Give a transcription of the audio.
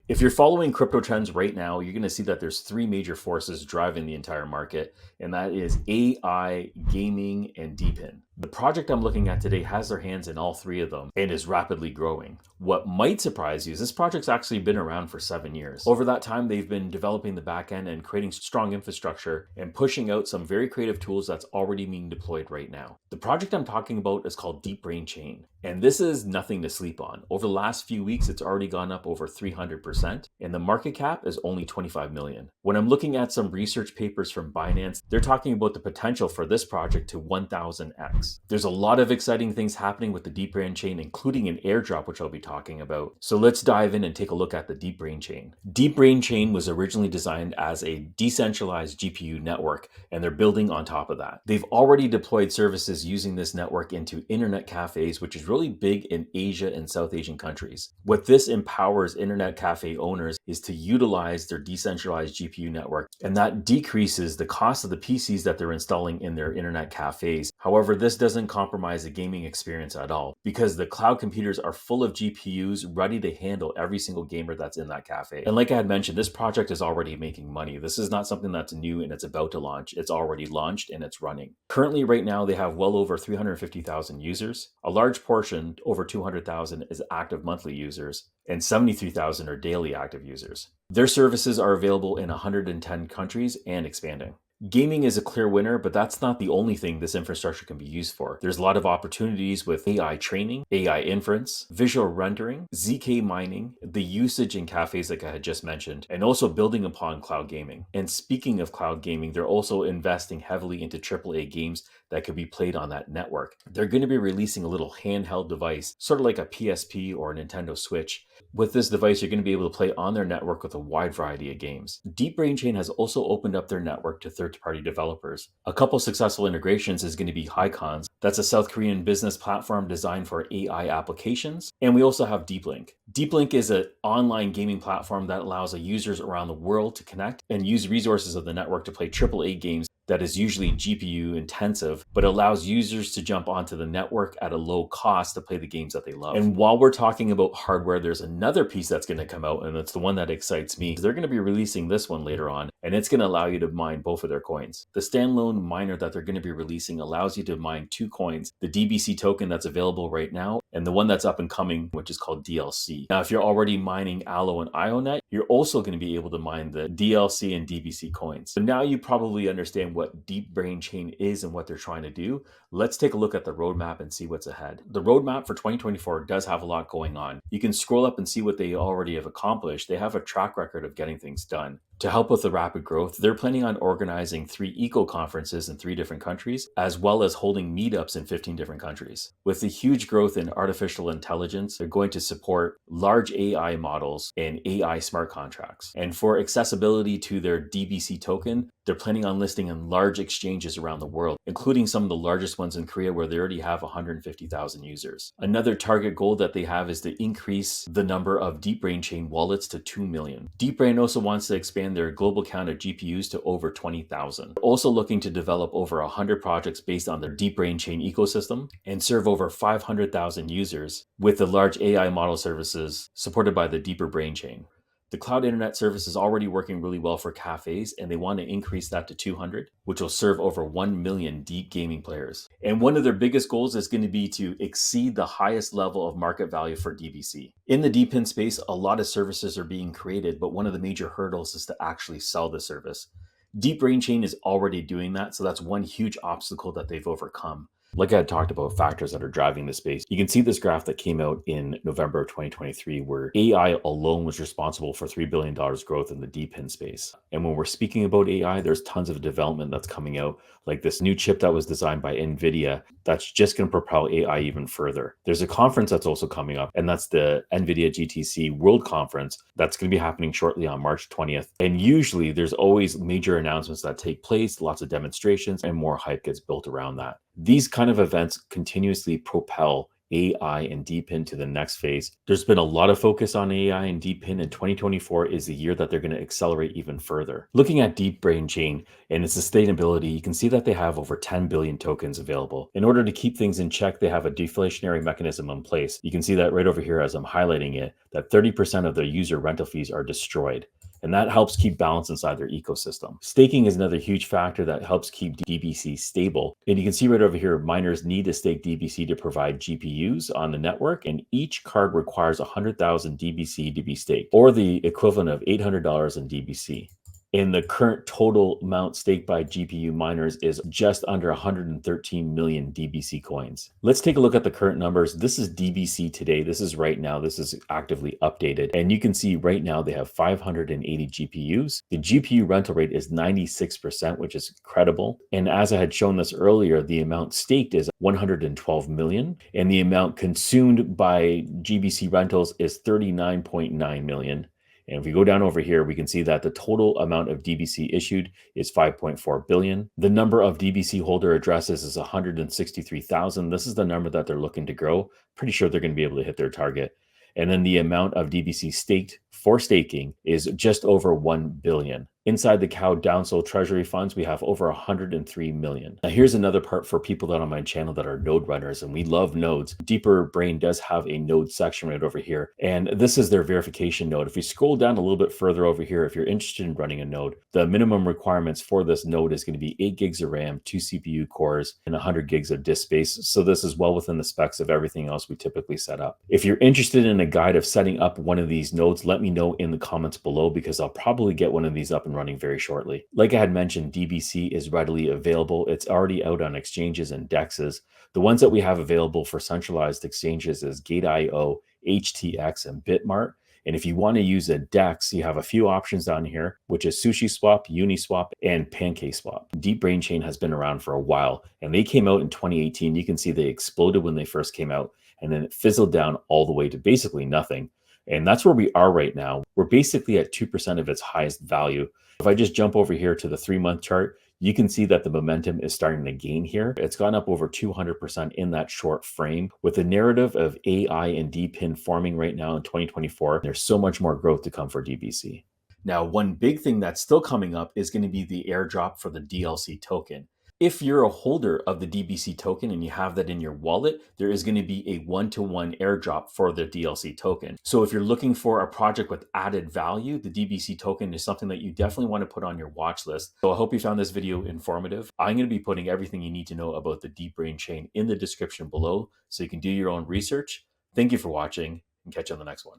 If you're following crypto trends right now, you're going to see that there's three major forces driving the entire market, and that is AI, gaming, and DePIN. The project I'm looking at today has their hands in all three of them and is rapidly growing. What might surprise you is this project's actually been around for 7 years. Over that time, they've been developing the backend and creating strong infrastructure and pushing out some very creative tools that's already being deployed right now. The project I'm talking about is called DeepBrain Chain, and this is nothing to sleep on. Over the last few weeks, it's already gone up over 300%, and the market cap is only 25 million. When I'm looking at some research papers from Binance, they're talking about the potential for this project to 1000x. There's a lot of exciting things happening with the DeepBrain Chain, including an airdrop, which I'll be talking about. So let's dive in and take a look at the DeepBrain Chain. DeepBrain Chain was originally designed as a decentralized GPU network, and they're building on top of that. They've already deployed services using this network into internet cafes, which is really big in Asia and South Asian countries. What this empowers internet cafe owners is to utilize their decentralized GPU network, and that decreases the cost of the PCs that they're installing in their internet cafes. However, this doesn't compromise the gaming experience at all, because the cloud computers are full of GPUs ready to handle every single gamer that's in that cafe. And like I had mentioned, this project is already making money. This is not something that's new and it's about to launch. It's already launched and it's running. Currently, right now, they have well over 350,000 users. A large portion, over 200,000, is active monthly users, and 73,000 are daily active users. Their services are available in 110 countries and expanding. Gaming is a clear winner, but that's not the only thing this infrastructure can be used for. There's a lot of opportunities with AI training, AI inference, visual rendering, ZK mining, the usage in cafes like I had just mentioned, and also building upon cloud gaming. And speaking of cloud gaming, they're also investing heavily into AAA games that could be played on that network. They're going to be releasing a little handheld device, sort of like a PSP or a Nintendo Switch. With this device, you're going to be able to play on their network with a wide variety of games. DeepBrain Chain has also opened up their network to third-party developers. A couple successful integrations is going to be Hycons. That's a South Korean business platform designed for AI applications. And we also have DeepLink. DeepLink is an online gaming platform that allows users around the world to connect and use resources of the network to play AAA games that is usually GPU intensive, but allows users to jump onto the network at a low cost to play the games that they love. And while we're talking about hardware, there's another piece that's going to come out, and it's the one that excites me. They're going to be releasing this one later on, and it's going to allow you to mine both of their coins. The standalone miner that they're going to be releasing allows you to mine two coins, the DBC token that's available right now, and the one that's up and coming, which is called DLC. Now, if you're already mining Allo and IONET, you're also going to be able to mine the DLC and DBC coins. So now you probably understand what DeepBrain Chain is and what they're trying to do. Let's take a look at the roadmap and see what's ahead. The roadmap for 2024 does have a lot going on. You can scroll up and see what they already have accomplished. They have a track record of getting things done. To help with the rapid growth, they're planning on organizing 3 eco conferences in 3 different countries, as well as holding meetups in 15 different countries. With the huge growth in artificial intelligence, they're going to support large AI models and AI smart contracts. And for accessibility to their DBC token, they're planning on listing in large exchanges around the world, including some of the largest ones in Korea, where they already have 150,000 users. Another target goal that they have is to increase the number of DeepBrain Chain wallets to 2 million. DeepBrain also wants to expand their global count of GPUs to over 20,000. They're also looking to develop over 100 projects based on their DeepBrain Chain ecosystem and serve over 500,000 users with the large AI model services supported by the DeepBrain Chain. The cloud internet service is already working really well for cafes, and they want to increase that to 200, which will serve over 1 million deep gaming players. And one of their biggest goals is going to be to exceed the highest level of market value for DBC. In the DePIN space, a lot of services are being created, but one of the major hurdles is to actually sell the service. DeepBrain Chain is already doing that, so that's one huge obstacle that they've overcome. Like I had talked about factors that are driving the space, you can see this graph that came out in November of 2023, where AI alone was responsible for $3 billion growth in the DePIN space. And when we're speaking about AI, there's tons of development that's coming out, like this new chip that was designed by NVIDIA that's just going to propel AI even further. There's a conference that's also coming up, and that's the NVIDIA GTC World Conference that's going to be happening shortly on March 20th. And usually there's always major announcements that take place, lots of demonstrations, and more hype gets built around that. These kind of events continuously propel AI and DePIN to the next phase. There's been a lot of focus on AI and DePIN, and 2024 is the year that they're going to accelerate even further. Looking at DeepBrain Chain and its sustainability, you can see that they have over 10 billion tokens available. In order to keep things in check, they have a deflationary mechanism in place. You can see that right over here as I'm highlighting it, that 30% of the user rental fees are destroyed. And that helps keep balance inside their ecosystem. Staking is another huge factor that helps keep DBC stable. And you can see right over here, miners need to stake DBC to provide GPUs on the network, and each card requires 100,000 DBC to be staked, or the equivalent of $800 in DBC. And the current total amount staked by GPU miners is just under 113 million DBC coins. Let's take a look at the current numbers. This is DBC today. This is right now. This is actively updated. And you can see right now they have 580 GPUs. The GPU rental rate is 96%, which is incredible. And as I had shown this earlier, the amount staked is 112 million. And the amount consumed by GBC rentals is 39.9 million. And if we go down over here, we can see that the total amount of DBC issued is 5.4 billion. The number of DBC holder addresses is 163,000. This is the number that they're looking to grow. Pretty sure they're going to be able to hit their target. And then the amount of DBC staked for staking is just over 1 billion. Inside the cow downsell treasury funds, we have over 103 million. Now, here's another part for people that are on my channel that are node runners, and we love nodes. DeepBrain does have a node section right over here, and this is their verification node. If we scroll down a little bit further over here, if you're interested in running a node, the minimum requirements for this node is going to be 8 gigs of RAM, 2 CPU cores, and 100 gigs of disk space. So this is well within the specs of everything else we typically set up. If you're interested in a guide of setting up one of these nodes, let me know in the comments below, because I'll probably get one of these up and running very shortly. Like I had mentioned, DBC is readily available. It's already out on exchanges and dexes. The ones that we have available for centralized exchanges is Gate.io, HTX, and Bitmart. And if you want to use a DEX, you have a few options down here, which is SushiSwap, Uniswap, and PancakeSwap. DeepBrain Chain has been around for a while, and they came out in 2018. You can see they exploded when they first came out, and then it fizzled down all the way to basically nothing. And that's where we are right now. We're basically at 2% of its highest value. If I just jump over here to the 3-month chart, you can see that the momentum is starting to gain here. It's gone up over 200% in that short frame. With the narrative of AI and DePIN forming right now in 2024, there's so much more growth to come for DBC. Now, one big thing that's still coming up is going to be the airdrop for the DLC token. If you're a holder of the DBC token and you have that in your wallet, there is going to be a 1-to-1 airdrop for the DLC token. So if you're looking for a project with added value, the DBC token is something that you definitely want to put on your watch list. So I hope you found this video informative. I'm going to be putting everything you need to know about the DeepBrain chain in the description below, so you can do your own research. Thank you for watching, and catch you on the next one.